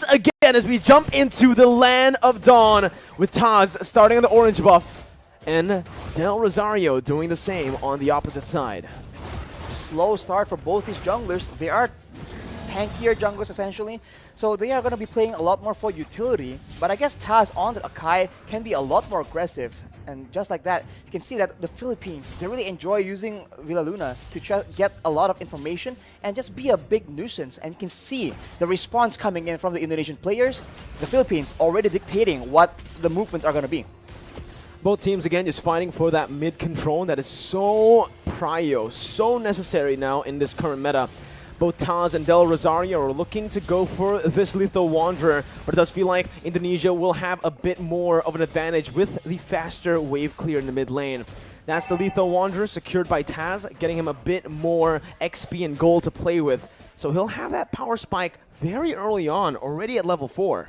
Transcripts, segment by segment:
again as we jump into the Land of Dawn with Taz starting on the orange buff and Del Rosario doing the same on the opposite side. Slow start for both these junglers. They are tankier junglers essentially, so they are going to be playing a lot more for utility, but I guess Taz on the Akai can be a lot more aggressive. And just like that, you can see that the Philippines, they really enjoy using Villaluna to try get a lot of information and just be a big nuisance. And you can see the response coming in from the Indonesian players. The Philippines already dictating what the movements are going to be. Both teams, again, just fighting for that mid control that is so prio, so necessary now in this current meta. Both Taz and Del Rosario are looking to go for this Lethal Wanderer, but it does feel like Indonesia will have a bit more of an advantage with the faster wave clear in the mid lane. That's the Lethal Wanderer secured by Taz, getting him a bit more XP and gold to play with. So he'll have that power spike very early on, already at level 4.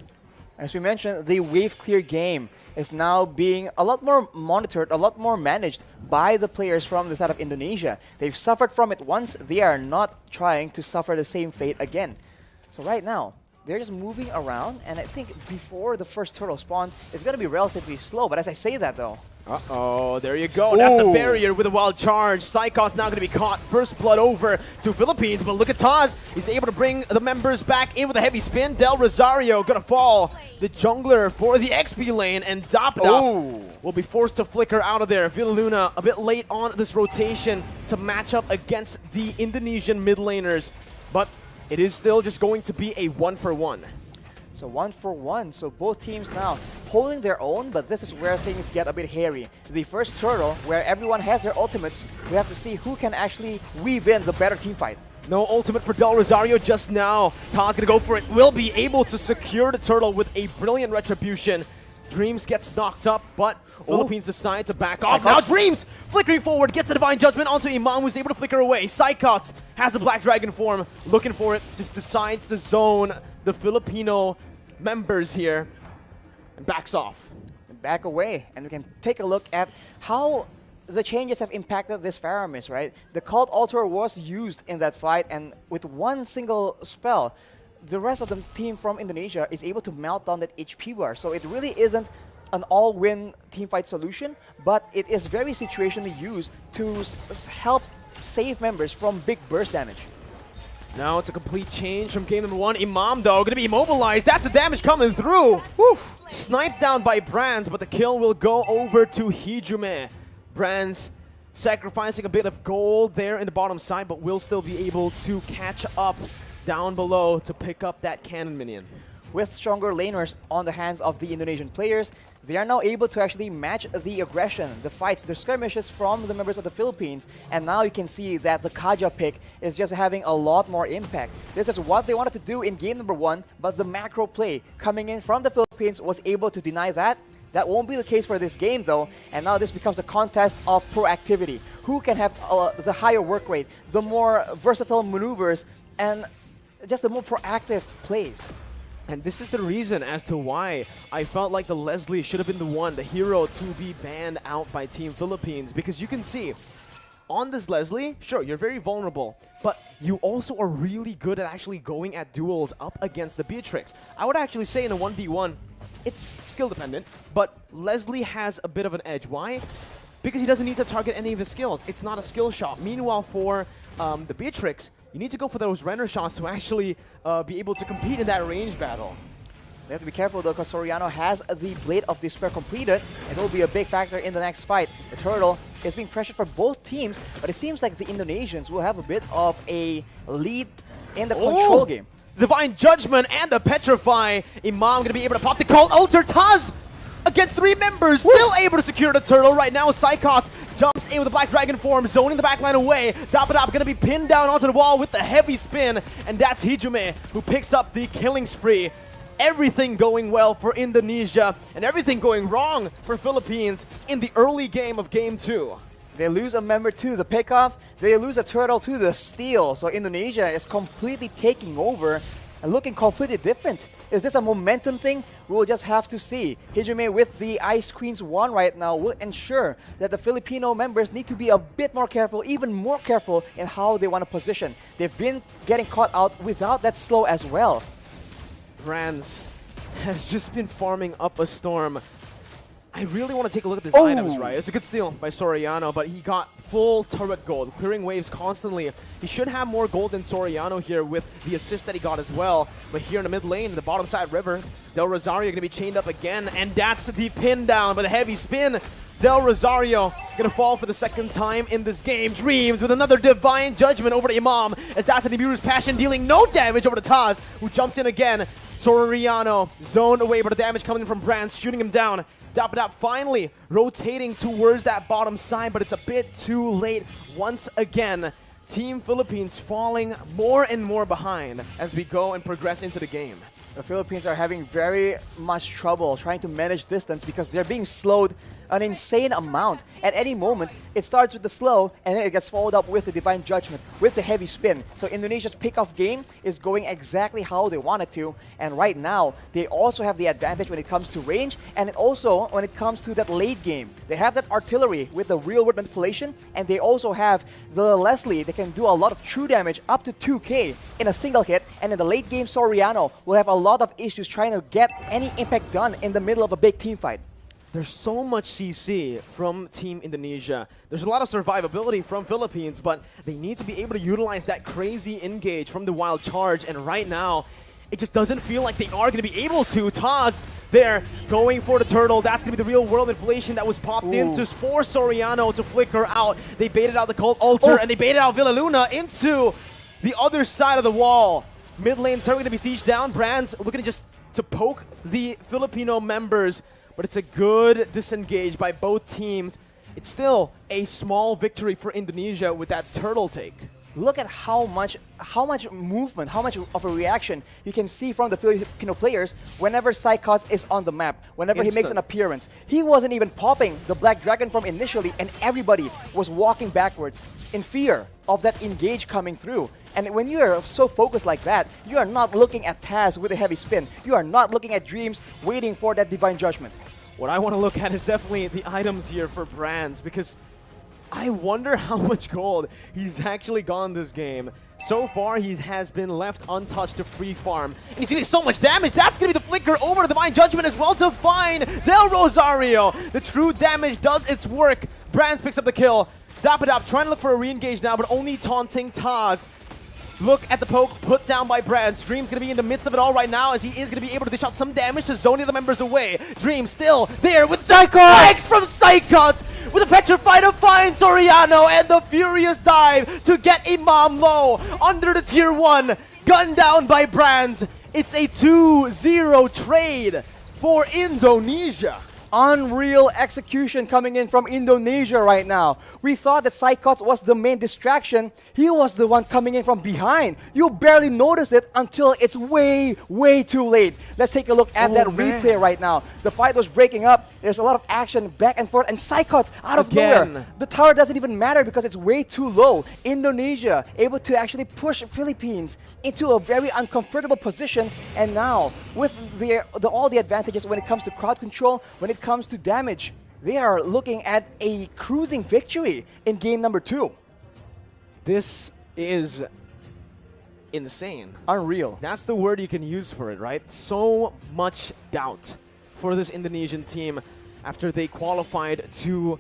As we mentioned, the wave clear game is now being a lot more monitored, a lot more managed by the players from the side of Indonesia. They've suffered from it once, they are not trying to suffer the same fate again. So right now, they're just moving around, and I think before the first turtle spawns, it's going to be relatively slow, but as I say that though, uh-oh, there you go. Ooh. That's the barrier with a wild charge. Psychos now going to be caught. First blood over to Philippines, but look at Taz. He's able to bring the members back in with a heavy spin. Del Rosario going to fall. The jungler for the XP lane, and Dapda will be forced to flicker out of there. Villaluna a bit late on this rotation to match up against the Indonesian mid laners, but it is still just going to be a 1-for-1. So 1-for-1, so both teams now holding their own, but this is where things get a bit hairy. The first turtle, where everyone has their ultimates, we have to see who can actually weave in the better team fight. No ultimate for Del Rosario just now. Taz gonna go for it. Will be able to secure the turtle with a brilliant retribution. Dreams gets knocked up, but Philippines decide to back off. Now Dreams flickering forward, gets the Divine Judgment onto Imam, who's able to flicker away. Psychots has the Black Dragon form, looking for it, just decides to zone the Filipino members here and backs off. Back away, and we can take a look at how the changes have impacted this Faramis, right? The Cult Altar was used in that fight, and with one single spell, the rest of the team from Indonesia is able to melt down that HP bar. So it really isn't an all-win teamfight solution, but it is very situationally used to help save members from big burst damage. Now it's a complete change from game number 1. Imam, though, going to be immobilized. That's the damage coming through. Whew. Sniped down by Brands, but the kill will go over to Hijume. Brands sacrificing a bit of gold there in the bottom side, but will still be able to catch up down below to pick up that cannon minion. With stronger laners on the hands of the Indonesian players, they are now able to actually match the aggression, the fights, the skirmishes from the members of the Philippines, and now you can see that the Kaja pick is just having a lot more impact. This is what they wanted to do in game number 1, but the macro play coming in from the Philippines was able to deny that. That won't be the case for this game though, and now this becomes a contest of proactivity. Who can have the higher work rate, the more versatile maneuvers, and just the more proactive plays. And this is the reason as to why I felt like the Leslie should have been the one, the hero, to be banned out by Team Philippines. Because you can see, on this Leslie, sure, you're very vulnerable, but you also are really good at actually going at duels up against the Beatrix. I would actually say in a 1v1, it's skill dependent, but Leslie has a bit of an edge. Why? Because he doesn't need to target any of his skills. It's not a skill shot. Meanwhile, for the Beatrix, you need to go for those render shots to actually be able to compete in that range battle. They have to be careful though, because Soriano has the Blade of Despair completed, and it will be a big factor in the next fight. The turtle is being pressured for both teams, but it seems like the Indonesians will have a bit of a lead in the control game. Divine Judgment and the Petrify. Imam going to be able to pop the Cult Altar. Taz against 3 members, still able to secure the turtle. Right now, Psychot jumps in with the Black Dragon form, zoning the backline away. Dapadap going to be pinned down onto the wall with the heavy spin, and that's Hijume who picks up the killing spree. Everything going well for Indonesia, and everything going wrong for Philippines in the early game of Game 2. They lose a member to the pickoff, they lose a turtle to the steal, so Indonesia is completely taking over and looking completely different. Is this a momentum thing? We'll just have to see. Hijume with the Ice Queen's wand right now will ensure that the Filipino members need to be a bit more careful, even more careful in how they want to position. They've been getting caught out without that slow as well. Brands has just been farming up a storm. I really want to take a look at these items, right? It's a good steal by Soriano, but he got full turret gold, clearing waves constantly. He should have more gold than Soriano here with the assist that he got as well. But here in the mid lane, the bottom side river, Del Rosario going to be chained up again, and that's the pin down by the heavy spin. Del Rosario going to fall for the second time in this game. Dreams with another divine judgment over to Imam, as that's the Nibiru's passion dealing no damage over to Taz, who jumps in again. Soriano zoned away, but the damage coming from Brands, shooting him down. Dapadap finally rotating towards that bottom side, but it's a bit too late once again. Team Philippines falling more and more behind as we go and progress into the game. The Philippines are having very much trouble trying to manage distance because they're being slowed an insane amount. At any moment, it starts with the slow, and then it gets followed up with the Divine Judgment, with the heavy spin. So Indonesia's pick-off game is going exactly how they want it to, and right now, they also have the advantage when it comes to range, and also when it comes to that late game. They have that artillery with the real-world manipulation, and they also have the Leslie that can do a lot of true damage, up to 2k in a single hit, and in the late game, Soriano will have a lot of issues trying to get any impact done in the middle of a big team fight. There's so much CC from Team Indonesia. There's a lot of survivability from Philippines, but they need to be able to utilize that crazy engage from the wild charge, and right now, it just doesn't feel like they are going to be able to. Taz there going for the turtle. That's going to be the real world manipulation that was popped into for Soriano to flicker out. They baited out the Cult Altar, and they baited out Villaluna into the other side of the wall. Mid lane turret going to be sieged down. Brands looking just to poke the Filipino members, but it's a good disengage by both teams. It's still a small victory for Indonesia with that turtle take. Look at how much movement, how much of a reaction you can see from the Filipino players whenever Skocak is on the map, whenever he makes an appearance. He wasn't even popping the Black Dragon from initially, and everybody was walking backwards in fear of that engage coming through. And when you are so focused like that, you are not looking at Taz with a heavy spin. You are not looking at Dreams waiting for that Divine Judgment. What I want to look at is definitely the items here for Brands, because I wonder how much gold he's actually gone this game. So far, he has been left untouched to free farm. And he's dealing so much damage. That's going to be the flicker over to Divine Judgment as well to find Del Rosario. The true damage does its work. Brands picks up the kill. Dapadap trying to look for a re-engage now, but only taunting Taz. Look at the poke put down by Brands. Dream's going to be in the midst of it all right now, as he is going to be able to dish out some damage to zone the other members away. Dream still there with legs from Skocak with a petrified to find Soriano, and the furious dive to get Imam low under the tier 1. Gunned down by Brands. It's a 2-0 trade for Indonesia. Unreal execution coming in from Indonesia right now. We thought that Skocak was the main distraction. He was the one coming in from behind. You barely notice it until it's way, way too late. Let's take a look at that replay right now. The fight was breaking up. There's a lot of action back and forth, and Skocak out of nowhere. The tower doesn't even matter because it's way too low. Indonesia able to actually push Philippines into a very uncomfortable position, and now with all the advantages when it comes to crowd control, when it comes to damage, they are looking at a cruising victory in game number 2. This is insane. Unreal. That's the word you can use for it, right? So much doubt for this Indonesian team after they qualified to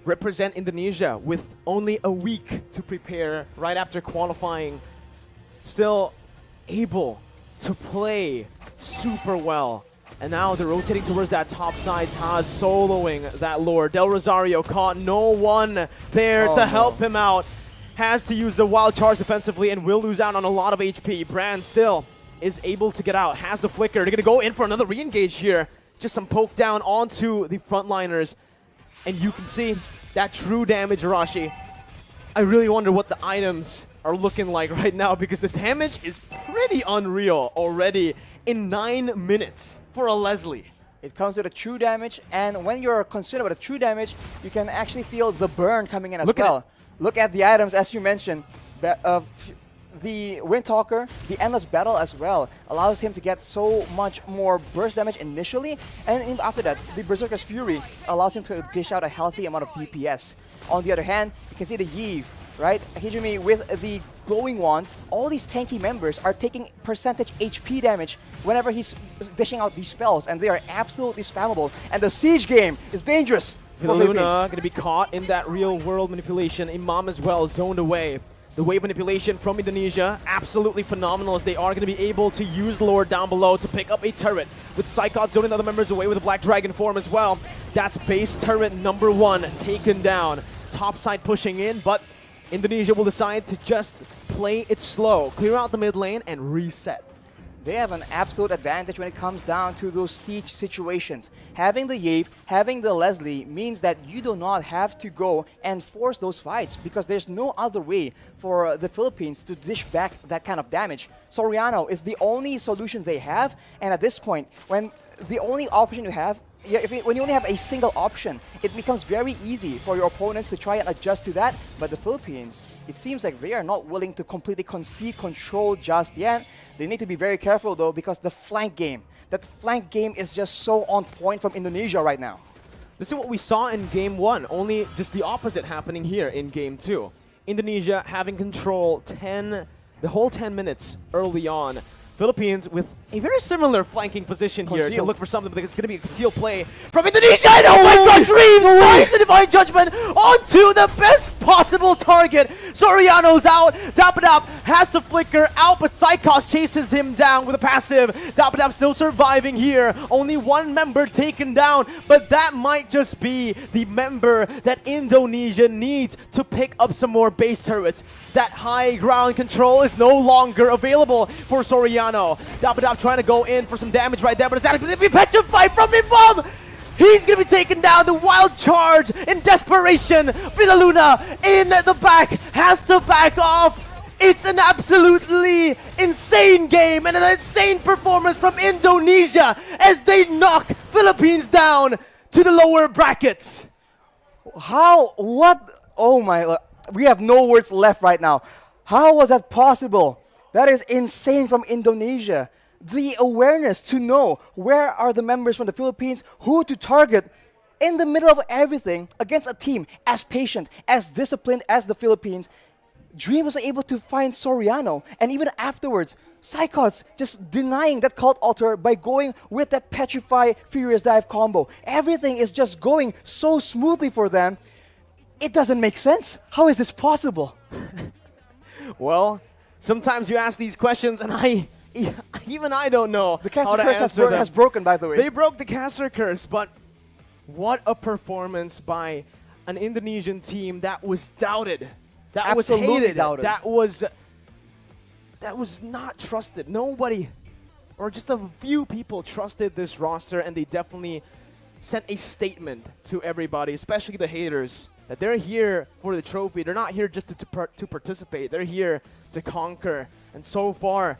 represent Indonesia with only a week to prepare right after qualifying. Still able to play super well. And now they're rotating towards that top side. Taz soloing that lore. Del Rosario caught, no one there to help him out. Has to use the wild charge defensively and will lose out on a lot of HP. Brand still is able to get out, has the flicker. They're going to go in for another re-engage here. Just some poke down onto the frontliners. And you can see that true damage, Arashi. I really wonder what the items are looking like right now, because the damage is pretty unreal already in 9 minutes for a Leslie. It comes with a true damage, and when you're concerned about the true damage, you can actually feel the burn coming in as well. Look at the items, as you mentioned. The Windtalker, the Endless Battle as well, allows him to get so much more burst damage initially, and after that, the Berserker's Fury allows him to dish out a healthy amount of DPS. On the other hand, you can see the Yves right? Hijumi with the glowing wand, all these tanky members are taking percentage HP damage whenever he's dishing out these spells, and they are absolutely spammable. And the siege game is dangerous. Luna going to be caught in that real-world manipulation. Imam as well, zoned away. The wave manipulation from Indonesia, absolutely phenomenal, as they are going to be able to use the Lord down below to pick up a turret. With Psychot zoning the other members away with a Black Dragon form as well. That's base turret number 1 taken down. Top side pushing in, but Indonesia will decide to just play it slow. Clear out the mid lane and reset. They have an absolute advantage when it comes down to those siege situations. Having the Yave, having the Leslie means that you do not have to go and force those fights, because there's no other way for the Philippines to dish back that kind of damage. Soriano is the only solution they have, and at this point, when the only option you have, when you only have a single option, it becomes very easy for your opponents to try and adjust to that. But the Philippines, it seems like they are not willing to completely concede control just yet. They need to be very careful though, because the flank game, that flank game is just so on point from Indonesia right now. This is what we saw in Game 1, only just the opposite happening here in Game 2. Indonesia having control the whole 10 minutes early on. Philippines with a very similar flanking position here to look for something, but it's going to be a concealed play from Indonesia. And oh my god, Dream finds the Divine Judgment onto the best possible target. Soriano's out. Dapadap has to flicker out, but Psychos chases him down with a passive. Dapadap still surviving here. Only one member taken down, but that might just be the member that Indonesia needs to pick up some more base turrets. That high ground control is no longer available for Soriano. Dapadap trying to go in for some damage right there, but it's actually going to be petrified from Imam. He's going to be taken down. The wild charge in desperation. Villaluna in the back has to back off. It's an absolutely insane game and an insane performance from Indonesia as they knock Philippines down to the lower brackets. How? What? Oh my. We have no words left right now. How was that possible? That is insane from Indonesia. The awareness to know where are the members from the Philippines, who to target in the middle of everything against a team as patient, as disciplined as the Philippines. Dream was able to find Soriano, and even afterwards, Psychots just denying that cult altar by going with that Petrify Furious Dive combo. Everything is just going so smoothly for them. It doesn't make sense. How is this possible? Well, sometimes you ask these questions and even I don't know the caster how to curse answer has broken, by the way. They broke the caster curse, but what a performance by an Indonesian team that was doubted, that Absolutely was hated, doubted. that was not trusted. Nobody, or just a few people trusted this roster, and they definitely sent a statement to everybody, especially the haters, that they're here for the trophy. They're not here just to participate. They're here to conquer. And so far,